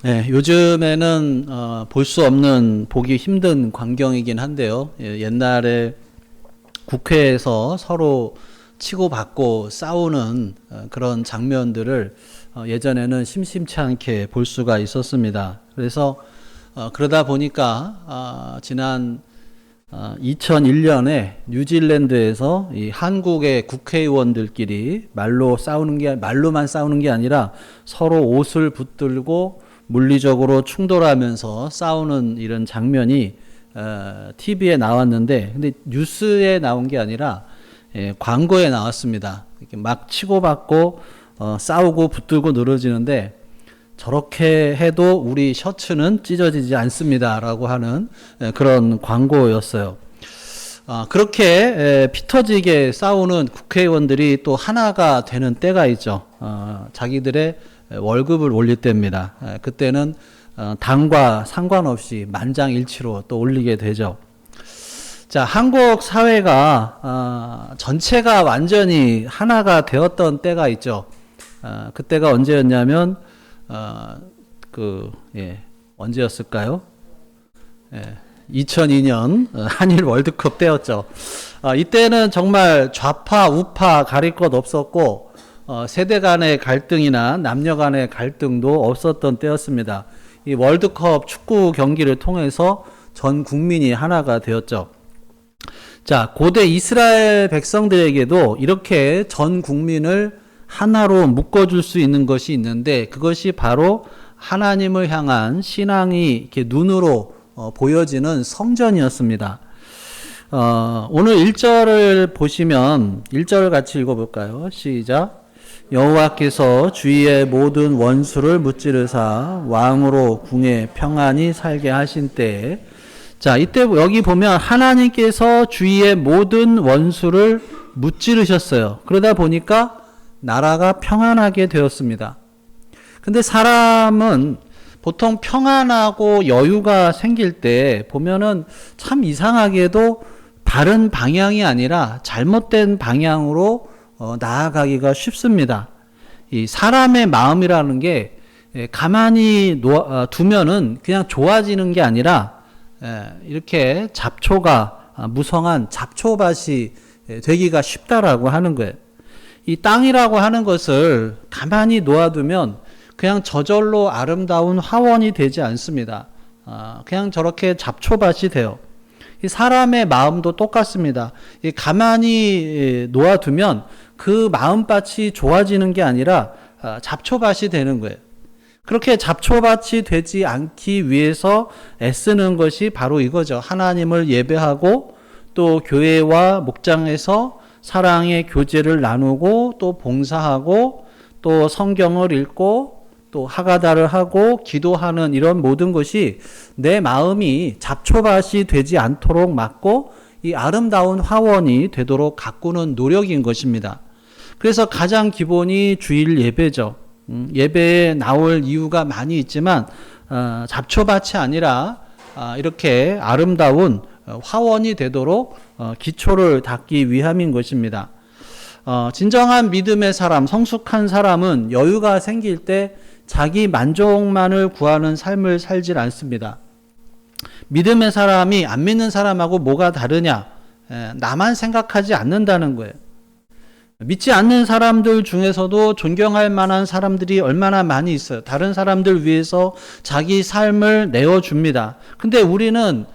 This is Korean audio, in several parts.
네, 요즘에는 볼 수 없는 보기 힘든 광경이긴 한데요. 옛날에 국회에서 서로 치고받고 싸우는 그런 장면들을 예전에는 심심치 않게 볼 수가 있었습니다. 그래서 그러다 보니까 지난 2001년에 뉴질랜드에서 이 한국의 국회의원들끼리 말로만 싸우는 게 아니라 서로 옷을 붙들고 물리적으로 충돌하면서 싸우는 이런 장면이 TV에 나왔는데, 근데 뉴스에 나온 게 아니라 광고에 나왔습니다. 이렇게 막 치고받고 싸우고 붙들고 늘어지는데, 저렇게 해도 우리 셔츠는 찢어지지 않습니다라고 하는 그런 광고였어요. 그렇게 피 터지게 싸우는 국회의원들이 또 하나가 되는 때가 있죠. 자기들의 월급을 올릴 때입니다. 그때는 당과 상관없이 만장일치로 또 올리게 되죠. 자, 한국 사회가 전체가 완전히 하나가 되었던 때가 있죠. 그때가 언제였냐면 언제였을까요? 2002년 한일 월드컵 때였죠. 이때는 정말 좌파 우파 가릴 것 없었고 세대 간의 갈등이나 남녀 간의 갈등도 없었던 때였습니다. 이 월드컵 축구 경기를 통해서 전 국민이 하나가 되었죠. 자, 고대 이스라엘 백성들에게도 이렇게 전 국민을 하나로 묶어줄 수 있는 것이 있는데, 그것이 바로 하나님을 향한 신앙이 이렇게 눈으로 보여지는 성전이었습니다. 오늘 1절을 보시면 1절을 같이 읽어볼까요? 시작. 여호와께서 주위의 모든 원수를 무찌르사 왕으로 궁에 평안히 살게 하신 때에, 자, 이때 여기 보면 하나님께서 주위의 모든 원수를 무찌르셨어요. 그러다 보니까 나라가 평안하게 되었습니다. 근데 사람은 보통 평안하고 여유가 생길 때 보면은 참 이상하게도 바른 방향이 아니라 잘못된 방향으로 나아가기가 쉽습니다. 이 사람의 마음이라는 게 가만히 두면은 그냥 좋아지는 게 아니라 이렇게 무성한 잡초밭이 되기가 쉽다라고 하는 거예요. 이 땅이라고 하는 것을 가만히 놓아두면 그냥 저절로 아름다운 화원이 되지 않습니다. 그냥 저렇게 잡초밭이 돼요. 이 사람의 마음도 똑같습니다. 가만히 놓아두면 그 마음밭이 좋아지는 게 아니라 잡초밭이 되는 거예요. 그렇게 잡초밭이 되지 않기 위해서 애쓰는 것이 바로 이거죠. 하나님을 예배하고 또 교회와 목장에서 사랑의 교제를 나누고 또 봉사하고 또 성경을 읽고 또 하가다를 하고 기도하는 이런 모든 것이 내 마음이 잡초밭이 되지 않도록 막고 이 아름다운 화원이 되도록 가꾸는 노력인 것입니다. 그래서 가장 기본이 주일 예배죠. 예배에 나올 이유가 많이 있지만 잡초밭이 아니라 이렇게 아름다운 화원이 되도록 기초를 닦기 위함인 것입니다. 진정한 믿음의 사람, 성숙한 사람은 여유가 생길 때 자기 만족만을 구하는 삶을 살질 않습니다. 믿음의 사람이 안 믿는 사람하고 뭐가 다르냐? 나만 생각하지 않는다는 거예요. 믿지 않는 사람들 중에서도 존경할 만한 사람들이 얼마나 많이 있어요. 다른 사람들 위해서 자기 삶을 내어줍니다. 근데 우리는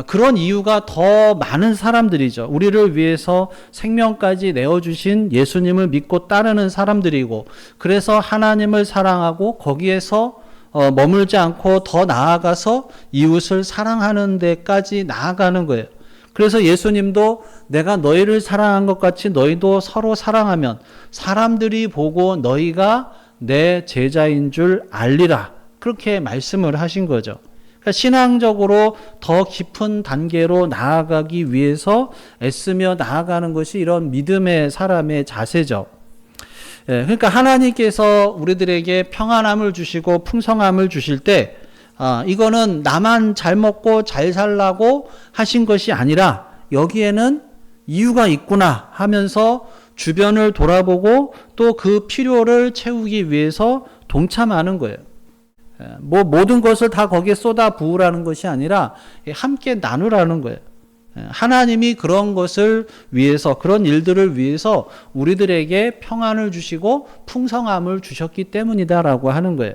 그런 이유가 더 많은 사람들이죠. 우리를 위해서 생명까지 내어주신 예수님을 믿고 따르는 사람들이고, 그래서 하나님을 사랑하고 거기에서 머물지 않고 더 나아가서 이웃을 사랑하는 데까지 나아가는 거예요. 그래서 예수님도 내가 너희를 사랑한 것 같이 너희도 서로 사랑하면 사람들이 보고 너희가 내 제자인 줄 알리라, 그렇게 말씀을 하신 거죠. 그러니까 신앙적으로 더 깊은 단계로 나아가기 위해서 애쓰며 나아가는 것이 이런 믿음의 사람의 자세죠. 그러니까 하나님께서 우리들에게 평안함을 주시고 풍성함을 주실 때 이거는 나만 잘 먹고 잘 살라고 하신 것이 아니라 여기에는 이유가 있구나 하면서 주변을 돌아보고 또 그 필요를 채우기 위해서 동참하는 거예요. 뭐 모든 것을 다 거기에 쏟아 부으라는 것이 아니라 함께 나누라는 거예요. 하나님이 그런 것을 위해서, 그런 일들을 위해서 우리들에게 평안을 주시고 풍성함을 주셨기 때문이다라고 하는 거예요.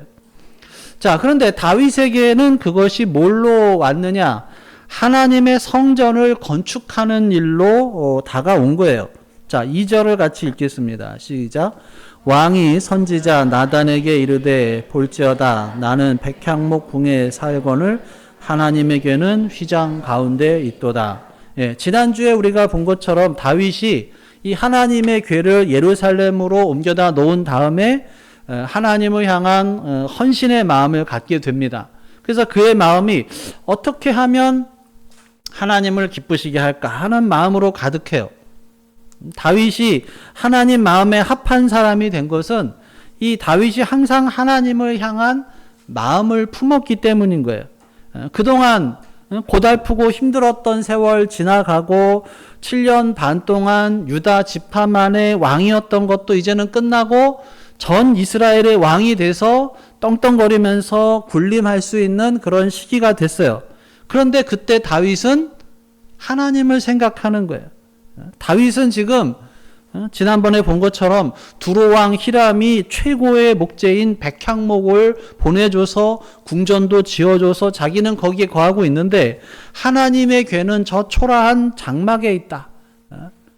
자, 그런데 다윗에게는 그것이 뭘로 왔느냐? 하나님의 성전을 건축하는 일로 다가온 거예요. 자, 2절을 같이 읽겠습니다. 시작. 왕이 선지자 나단에게 이르되 볼지어다 나는 백향목 궁의 사관을 하나님에게는 휘장 가운데 있도다. 예, 지난주에 우리가 본 것처럼 다윗이 이 하나님의 궤를 예루살렘으로 옮겨다 놓은 다음에 하나님을 향한 헌신의 마음을 갖게 됩니다. 그래서 그의 마음이 어떻게 하면 하나님을 기쁘시게 할까 하는 마음으로 가득해요. 다윗이 하나님 마음에 합한 사람이 된 것은 이 다윗이 항상 하나님을 향한 마음을 품었기 때문인 거예요. 그동안 고달프고 힘들었던 세월 지나가고 7년 반 동안 유다 지파만의 왕이었던 것도 이제는 끝나고 전 이스라엘의 왕이 돼서 떵떵거리면서 군림할 수 있는 그런 시기가 됐어요. 그런데 그때 다윗은 하나님을 생각하는 거예요. 다윗은 지금 지난번에 본 것처럼 두로왕 히람이 최고의 목재인 백향목을 보내줘서 궁전도 지어줘서 자기는 거기에 거하고 있는데 하나님의 궤는 저 초라한 장막에 있다.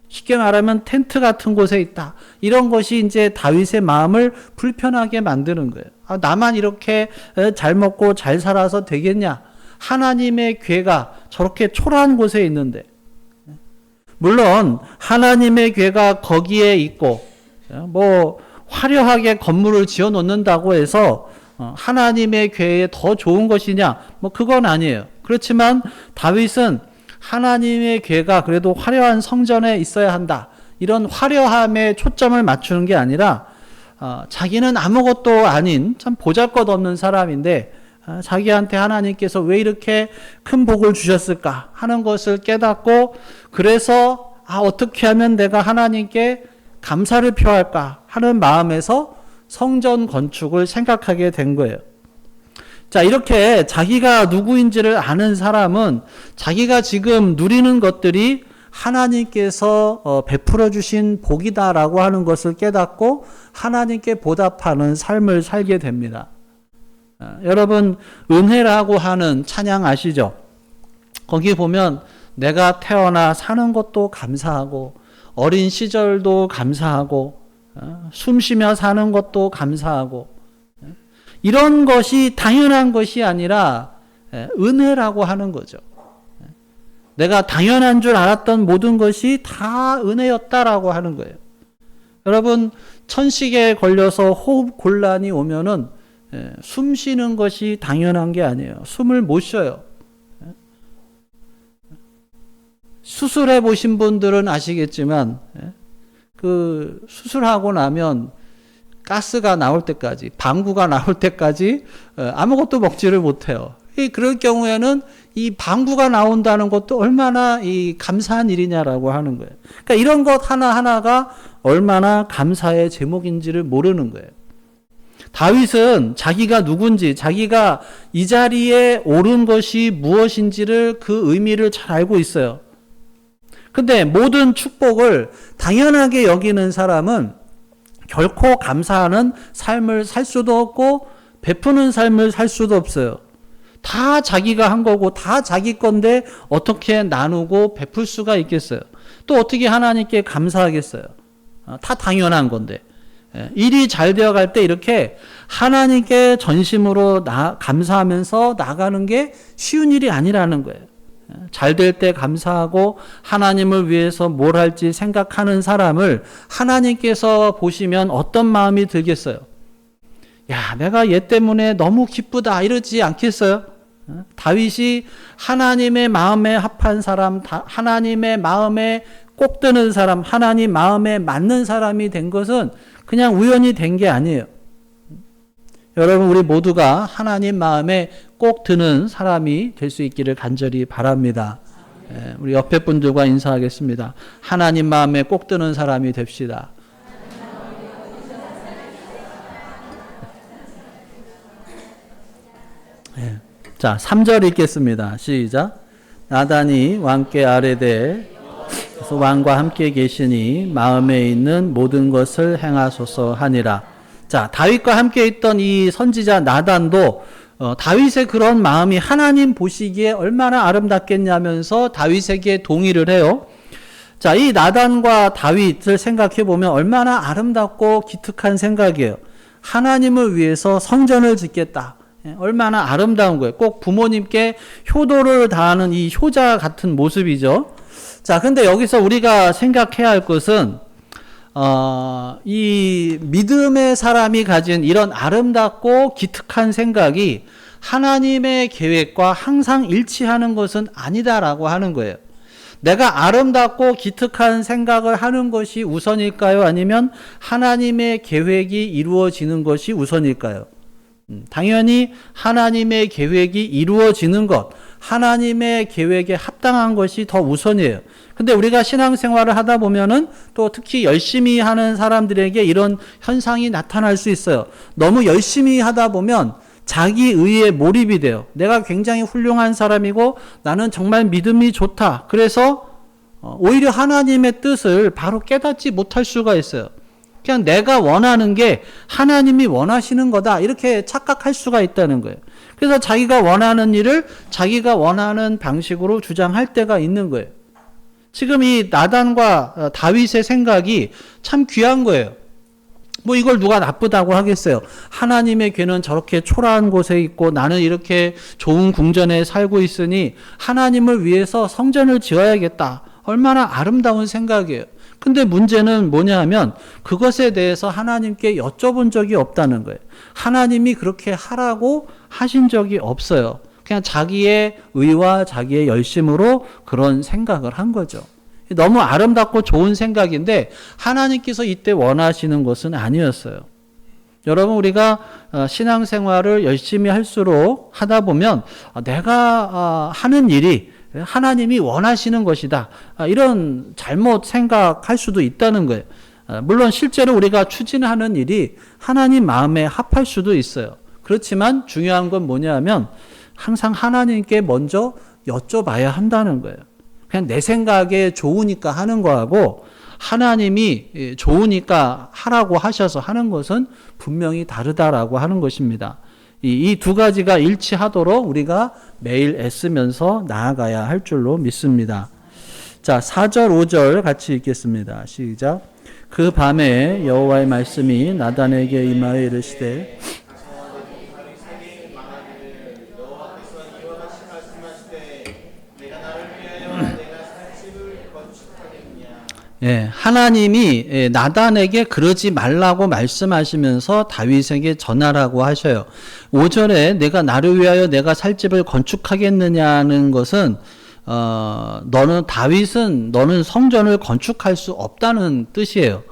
쉽게 말하면 텐트 같은 곳에 있다. 이런 것이 이제 다윗의 마음을 불편하게 만드는 거예요. 나만 이렇게 잘 먹고 잘 살아서 되겠냐? 하나님의 궤가 저렇게 초라한 곳에 있는데, 물론 하나님의 궤가 거기에 있고 뭐 화려하게 건물을 지어 놓는다고 해서 하나님의 궤에 더 좋은 것이냐? 뭐 그건 아니에요. 그렇지만 다윗은 하나님의 궤가 그래도 화려한 성전에 있어야 한다. 이런 화려함에 초점을 맞추는 게 아니라 자기는 아무것도 아닌 참 보잘것없는 사람인데 자기한테 하나님께서 왜 이렇게 큰 복을 주셨을까 하는 것을 깨닫고, 그래서 어떻게 하면 내가 하나님께 감사를 표할까 하는 마음에서 성전 건축을 생각하게 된 거예요. 자, 이렇게 자기가 누구인지를 아는 사람은 자기가 지금 누리는 것들이 하나님께서 베풀어 주신 복이다라고 하는 것을 깨닫고 하나님께 보답하는 삶을 살게 됩니다. 여러분, 은혜라고 하는 찬양 아시죠? 거기 보면 내가 태어나 사는 것도 감사하고 어린 시절도 감사하고 숨 쉬며 사는 것도 감사하고, 이런 것이 당연한 것이 아니라 은혜라고 하는 거죠. 내가 당연한 줄 알았던 모든 것이 다 은혜였다라고 하는 거예요. 여러분, 천식에 걸려서 호흡 곤란이 오면은 숨 쉬는 것이 당연한 게 아니에요. 숨을 못 쉬어요. 수술해 보신 분들은 아시겠지만 그 수술하고 나면 가스가 나올 때까지, 방구가 나올 때까지 아무것도 먹지를 못해요. 그럴 경우에는 이 방구가 나온다는 것도 얼마나 이 감사한 일이냐라고 하는 거예요. 그러니까 이런 것 하나하나가 얼마나 감사의 제목인지를 모르는 거예요. 다윗은 자기가 누군지, 자기가 이 자리에 오른 것이 무엇인지를 그 의미를 잘 알고 있어요. 근데 모든 축복을 당연하게 여기는 사람은 결코 감사하는 삶을 살 수도 없고 베푸는 삶을 살 수도 없어요. 다 자기가 한 거고 다 자기 건데 어떻게 나누고 베풀 수가 있겠어요? 또 어떻게 하나님께 감사하겠어요? 다 당연한 건데. 일이 잘 되어갈 때 이렇게 하나님께 전심으로 감사하면서 나가는 게 쉬운 일이 아니라는 거예요. 잘 될 때 감사하고 하나님을 위해서 뭘 할지 생각하는 사람을 하나님께서 보시면 어떤 마음이 들겠어요? 야, 내가 얘 때문에 너무 기쁘다 이러지 않겠어요? 다윗이 하나님의 마음에 합한 사람, 하나님의 마음에 꼭 드는 사람, 하나님 마음에 맞는 사람이 된 것은 그냥 우연히 된 게 아니에요. 여러분, 우리 모두가 하나님 마음에 꼭 드는 사람이 될 수 있기를 간절히 바랍니다. 우리 옆에 분들과 인사하겠습니다. 하나님 마음에 꼭 드는 사람이 됩시다. 예. 자, 3절 읽겠습니다. 시작. 나단이 왕께 아뢰되 왕과 함께 계시니 마음에 있는 모든 것을 행하소서 하니라. 자, 다윗과 함께 있던 이 선지자 나단도 다윗의 그런 마음이 하나님 보시기에 얼마나 아름답겠냐면서 다윗에게 동의를 해요. 자, 이 나단과 다윗을 생각해 보면 얼마나 아름답고 기특한 생각이에요. 하나님을 위해서 성전을 짓겠다. 얼마나 아름다운 거예요. 꼭 부모님께 효도를 다하는 이 효자 같은 모습이죠. 자, 근데 여기서 우리가 생각해야 할 것은 이 믿음의 사람이 가진 이런 아름답고 기특한 생각이 하나님의 계획과 항상 일치하는 것은 아니다라고 하는 거예요. 내가 아름답고 기특한 생각을 하는 것이 우선일까요? 아니면 하나님의 계획이 이루어지는 것이 우선일까요? 당연히 하나님의 계획이 이루어지는 것, 하나님의 계획에 합당한 것이 더 우선이에요. 근데 우리가 신앙생활을 하다 보면은 또 특히 열심히 하는 사람들에게 이런 현상이 나타날 수 있어요. 너무 열심히 하다 보면 자기 의에 몰입이 돼요. 내가 굉장히 훌륭한 사람이고 나는 정말 믿음이 좋다. 그래서 오히려 하나님의 뜻을 바로 깨닫지 못할 수가 있어요. 그냥 내가 원하는 게 하나님이 원하시는 거다 이렇게 착각할 수가 있다는 거예요. 그래서 자기가 원하는 일을 자기가 원하는 방식으로 주장할 때가 있는 거예요. 지금 이 나단과 다윗의 생각이 참 귀한 거예요. 뭐 이걸 누가 나쁘다고 하겠어요. 하나님의 괴는 저렇게 초라한 곳에 있고 나는 이렇게 좋은 궁전에 살고 있으니 하나님을 위해서 성전을 지어야겠다. 얼마나 아름다운 생각이에요. 근데 문제는 뭐냐 하면 그것에 대해서 하나님께 여쭤본 적이 없다는 거예요. 하나님이 그렇게 하라고 하신 적이 없어요. 그냥 자기의 의와 자기의 열심으로 그런 생각을 한 거죠. 너무 아름답고 좋은 생각인데 하나님께서 이때 원하시는 것은 아니었어요. 여러분, 우리가 신앙생활을 열심히 할수록 하다 보면 내가 하는 일이 하나님이 원하시는 것이다. 이런 잘못 생각할 수도 있다는 거예요. 물론 실제로 우리가 추진하는 일이 하나님 마음에 합할 수도 있어요. 그렇지만 중요한 건 뭐냐 하면 항상 하나님께 먼저 여쭤봐야 한다는 거예요. 그냥 내 생각에 좋으니까 하는 거하고 하나님이 좋으니까 하라고 하셔서 하는 것은 분명히 다르다라고 하는 것입니다. 이 두 가지가 일치하도록 우리가 매일 애쓰면서 나아가야 할 줄로 믿습니다. 자, 4절, 5절 같이 읽겠습니다. 시작. 그 밤에 여호와의 말씀이 나단에게 임하여 이르시되 예, 하나님이 나단에게 그러지 말라고 말씀하시면서 다윗에게 전하라고 하셔요. 5절에 내가 나를 위하여 내가 살 집을 건축하겠느냐는 것은 너는 성전을 건축할 수 없다는 뜻이에요.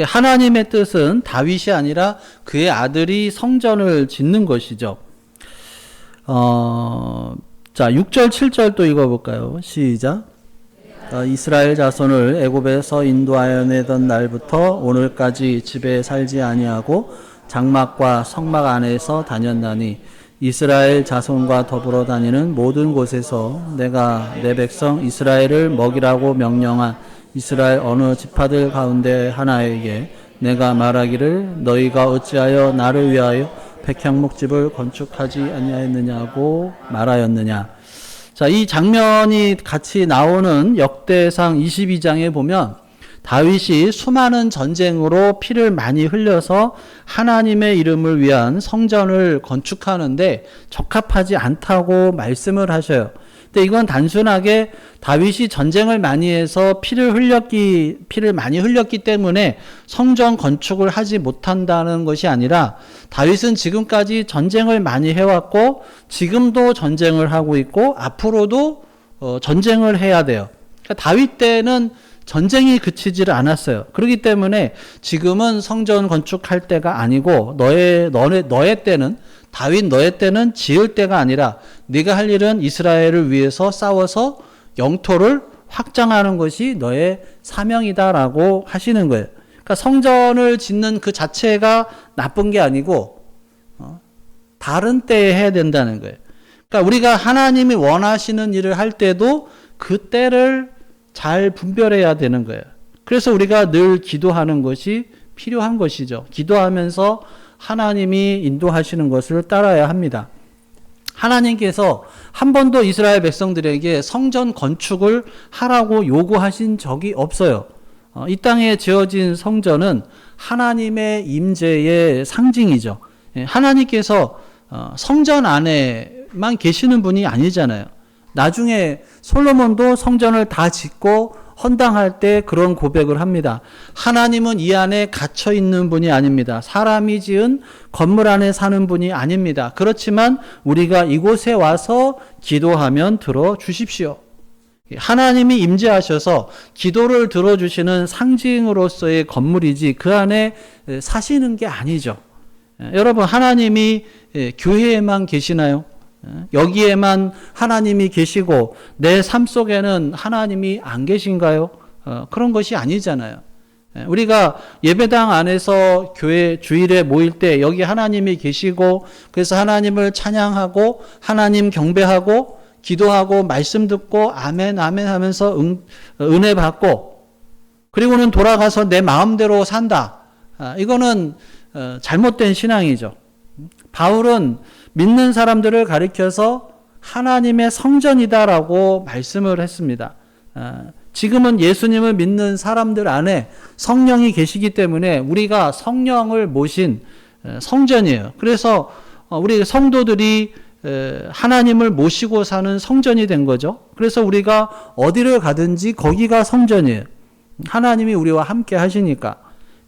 하나님의 뜻은 다윗이 아니라 그의 아들이 성전을 짓는 것이죠. 자, 6절, 7절 또 읽어볼까요? 시작. 이스라엘 자손을 애굽에서 인도하여 내던 날부터 오늘까지 집에 살지 아니하고 장막과 성막 안에서 다녔나니 이스라엘 자손과 더불어 다니는 모든 곳에서 내가 내 백성 이스라엘을 먹이라고 명령한 이스라엘 어느 지파들 가운데 하나에게 내가 말하기를 너희가 어찌하여 나를 위하여 백향목집을 건축하지 아니하였느냐고 말하였느냐. 자, 이 장면이 같이 나오는 역대상 22장에 보면 다윗이 수많은 전쟁으로 피를 많이 흘려서 하나님의 이름을 위한 성전을 건축하는데 적합하지 않다고 말씀을 하셔요. 근데 이건 단순하게 다윗이 전쟁을 많이 해서 피를 많이 흘렸기 때문에 성전 건축을 하지 못한다는 것이 아니라 다윗은 지금까지 전쟁을 많이 해왔고 지금도 전쟁을 하고 있고 앞으로도 전쟁을 해야 돼요. 그러니까 다윗 때는 전쟁이 그치지를 않았어요. 그렇기 때문에 지금은 성전 건축할 때가 아니고 너의 때는 다윗 너의 때는 지을 때가 아니라 네가 할 일은 이스라엘을 위해서 싸워서 영토를 확장하는 것이 너의 사명이다라고 하시는 거예요. 그러니까 성전을 짓는 그 자체가 나쁜 게 아니고 다른 때에 해야 된다는 거예요. 그러니까 우리가 하나님이 원하시는 일을 할 때도 그 때를 잘 분별해야 되는 거예요. 그래서 우리가 늘 기도하는 것이 필요한 것이죠. 기도하면서 하나님이 인도하시는 것을 따라야 합니다. 하나님께서 한 번도 이스라엘 백성들에게 성전 건축을 하라고 요구하신 적이 없어요. 이 땅에 지어진 성전은 하나님의 임재의 상징이죠. 하나님께서 성전 안에만 계시는 분이 아니잖아요. 나중에 솔로몬도 성전을 다 짓고 헌당할 때 그런 고백을 합니다. 하나님은 이 안에 갇혀 있는 분이 아닙니다. 사람이 지은 건물 안에 사는 분이 아닙니다. 그렇지만 우리가 이곳에 와서 기도하면 들어주십시오. 하나님이 임재하셔서 기도를 들어주시는 상징으로서의 건물이지 그 안에 사시는 게 아니죠. 여러분, 하나님이 교회에만 계시나요? 여기에만 하나님이 계시고 내 삶 속에는 하나님이 안 계신가요? 그런 것이 아니잖아요. 우리가 예배당 안에서 교회 주일에 모일 때 여기 하나님이 계시고 그래서 하나님을 찬양하고 하나님 경배하고 기도하고 말씀 듣고 아멘 아멘 하면서 은혜 받고 그리고는 돌아가서 내 마음대로 산다. 이거는 잘못된 신앙이죠. 바울은 믿는 사람들을 가리켜서 하나님의 성전이다라고 말씀을 했습니다. 지금은 예수님을 믿는 사람들 안에 성령이 계시기 때문에 우리가 성령을 모신 성전이에요. 그래서 우리 성도들이 하나님을 모시고 사는 성전이 된 거죠. 그래서 우리가 어디를 가든지 거기가 성전이에요. 하나님이 우리와 함께 하시니까.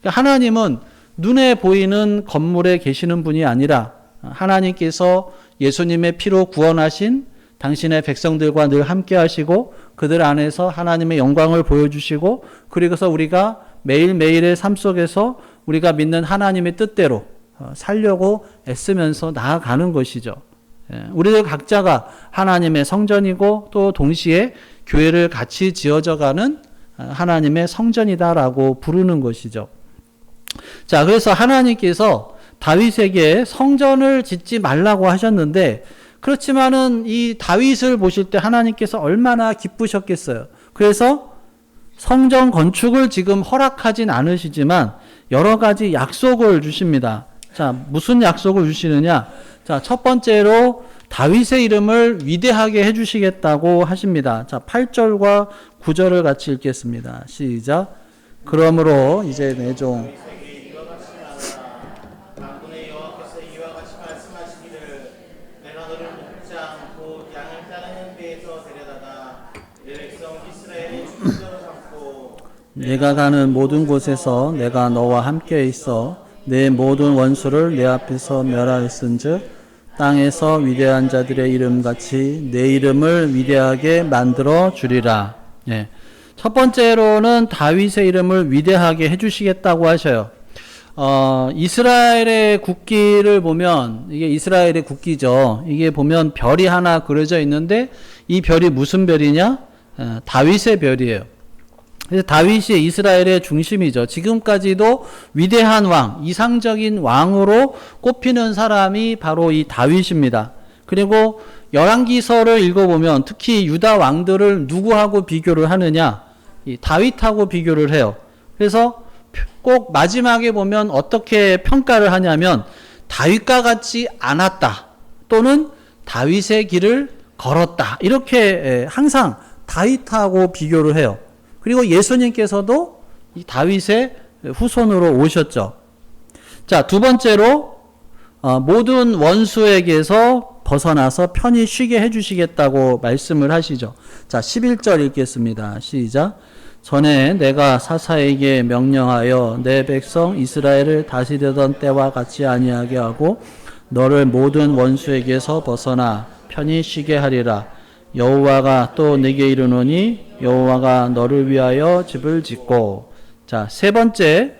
하나님은 눈에 보이는 건물에 계시는 분이 아니라 하나님께서 예수님의 피로 구원하신 당신의 백성들과 늘 함께 하시고 그들 안에서 하나님의 영광을 보여주시고 그리고서 우리가 매일매일의 삶 속에서 우리가 믿는 하나님의 뜻대로 살려고 애쓰면서 나아가는 것이죠. 우리들 각자가 하나님의 성전이고 또 동시에 교회를 같이 지어져가는 하나님의 성전이다라고 부르는 것이죠. 자, 그래서 하나님께서 다윗에게 성전을 짓지 말라고 하셨는데 그렇지만은 이 다윗을 보실 때 하나님께서 얼마나 기쁘셨겠어요. 그래서 성전 건축을 지금 허락하진 않으시지만 여러 가지 약속을 주십니다. 자, 무슨 약속을 주시느냐? 자, 첫 번째로 다윗의 이름을 위대하게 해주시겠다고 하십니다. 자, 8절과 9절을 같이 읽겠습니다. 시작. 그러므로 이제 내 종 내가 가는 모든 곳에서 내가 너와 함께 있어 내 모든 원수를 내 앞에서 멸하였은즉 땅에서 위대한 자들의 이름같이 내 이름을 위대하게 만들어 주리라. 예. 첫 번째로는 다윗의 이름을 위대하게 해주시겠다고 하셔요. 이스라엘의 국기를 보면 이게 이스라엘의 국기죠. 이게 보면 별이 하나 그려져 있는데 이 별이 무슨 별이냐? 다윗의 별이에요. 그래서 다윗이 이스라엘의 중심이죠. 지금까지도 위대한 왕, 이상적인 왕으로 꼽히는 사람이 바로 이 다윗입니다. 그리고 열왕기서를 읽어보면 특히 유다 왕들을 누구하고 비교를 하느냐? 이 다윗하고 비교를 해요. 그래서 꼭 마지막에 보면 어떻게 평가를 하냐면 다윗과 같지 않았다 또는 다윗의 길을 걸었다 이렇게 항상 다윗하고 비교를 해요. 그리고 예수님께서도 이 다윗의 후손으로 오셨죠. 자, 두 번째로 모든 원수에게서 벗어나서 편히 쉬게 해주시겠다고 말씀을 하시죠. 자, 11절 읽겠습니다. 시작. 전에 내가 사사에게 명령하여 내 백성 이스라엘을 다스리던 때와 같이 아니하게 하고 너를 모든 원수에게서 벗어나 편히 쉬게 하리라. 여호와가 또 내게 이르노니 여호와가 너를 위하여 집을 짓고. 자, 세 번째로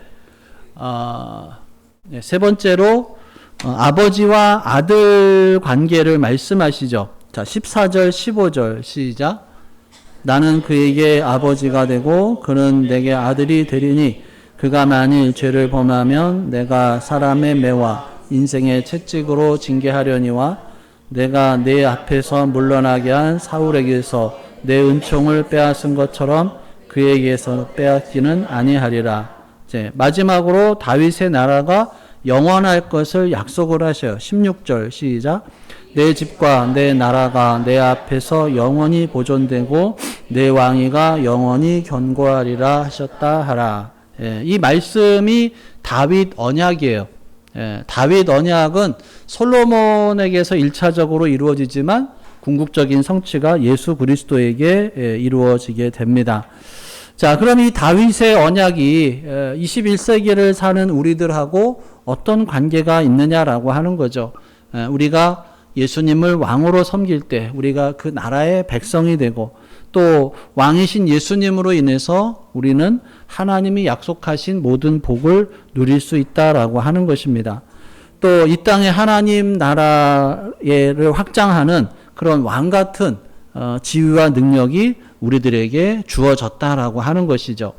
아버지와 아들 관계를 말씀하시죠. 자, 14절 15절 시작. 나는 그에게 아버지가 되고 그는 내게 아들이 되리니 그가 만일 죄를 범하면 내가 사람의 매와 인생의 채찍으로 징계하려니와 내가 내 앞에서 물러나게 한 사울에게서 내 은총을 빼앗은 것처럼 그에게서 빼앗기는 아니하리라. 이제 마지막으로 다윗의 나라가 영원할 것을 약속을 하셔요. 16절 시작. 내 집과 내 나라가 내 앞에서 영원히 보존되고 내 왕위가 영원히 견고하리라 하셨다 하라. 이 말씀이 다윗 언약이에요. 다윗 언약은 솔로몬에게서 1차적으로 이루어지지만 궁극적인 성취가 예수 그리스도에게 이루어지게 됩니다. 자, 그럼 이 다윗의 언약이 21세기를 사는 우리들하고 어떤 관계가 있느냐라고 하는 거죠. 우리가 예수님을 왕으로 섬길 때 우리가 그 나라의 백성이 되고 또 왕이신 예수님으로 인해서 우리는 하나님이 약속하신 모든 복을 누릴 수 있다라고 하는 것입니다. 또 이 땅에 하나님 나라를 확장하는 그런 왕 같은 지위와 능력이 우리들에게 주어졌다라고 하는 것이죠.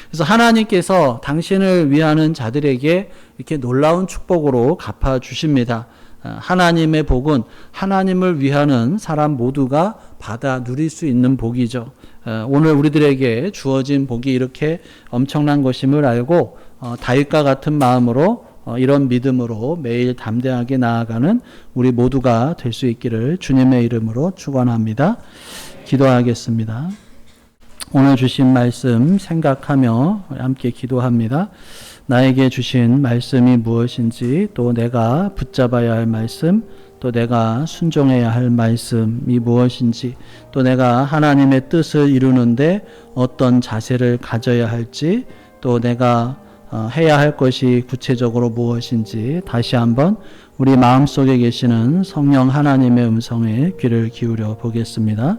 그래서 하나님께서 당신을 위하는 자들에게 이렇게 놀라운 축복으로 갚아주십니다. 하나님의 복은 하나님을 위하는 사람 모두가 받아 누릴 수 있는 복이죠. 오늘 우리들에게 주어진 복이 이렇게 엄청난 것임을 알고 다윗과 같은 마음으로 이런 믿음으로 매일 담대하게 나아가는 우리 모두가 될 수 있기를 주님의 이름으로 축원합니다. 기도하겠습니다. 오늘 주신 말씀 생각하며 함께 기도합니다. 나에게 주신 말씀이 무엇인지, 또 내가 붙잡아야 할 말씀, 또 내가 순종해야 할 말씀이 무엇인지, 또 내가 하나님의 뜻을 이루는데 어떤 자세를 가져야 할지, 또 내가 해야 할 것이 구체적으로 무엇인지 다시 한번 우리 마음속에 계시는 성령 하나님의 음성에 귀를 기울여 보겠습니다.